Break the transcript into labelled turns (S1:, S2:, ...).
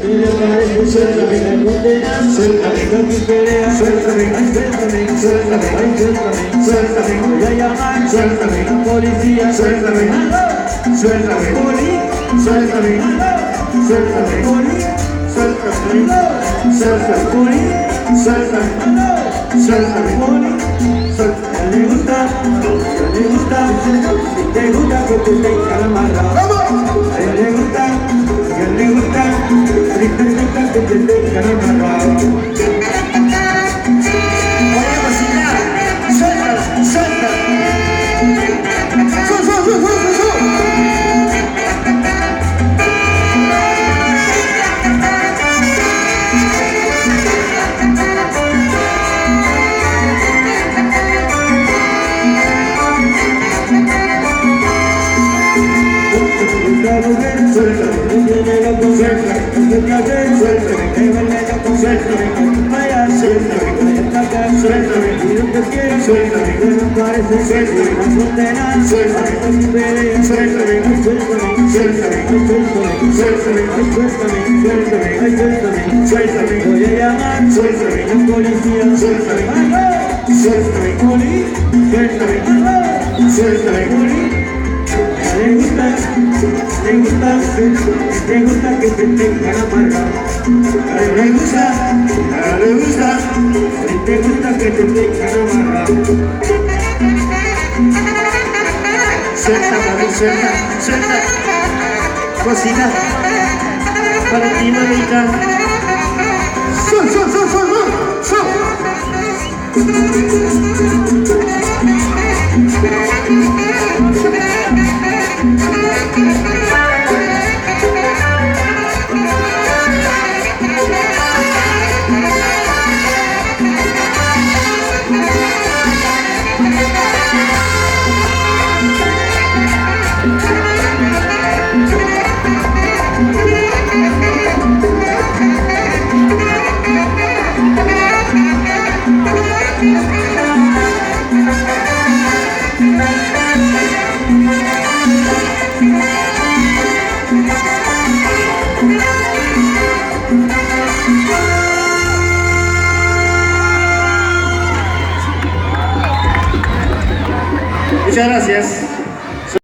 S1: Suéltame la condena, suéltame lo que pelea, suéltame, ay suéltame, suéltame, ay suéltame, suéltame, voy a llamar, suéltame, la policía, suéltame, suéltame, poli, suéltame, suéltame, poli, suéltame, suéltame, poli, suéltame, suéltame, poli, suéltame, le gusta, si te gusta que te tengan amarrado, a ella le gusta, que te tengan amarrado. Voy a cocinar, suéltala, suéltala. Voy a llamar, suéltame, la policía, suéltame, suéltame, poli, suéltame, suéltame, poli. Le gusta que te tengan amarrado. Le gusta que te tengan amarrado. Suelta, mami, suelta, suelta. Cocina para ti, mamita. Sol. Muchas gracias.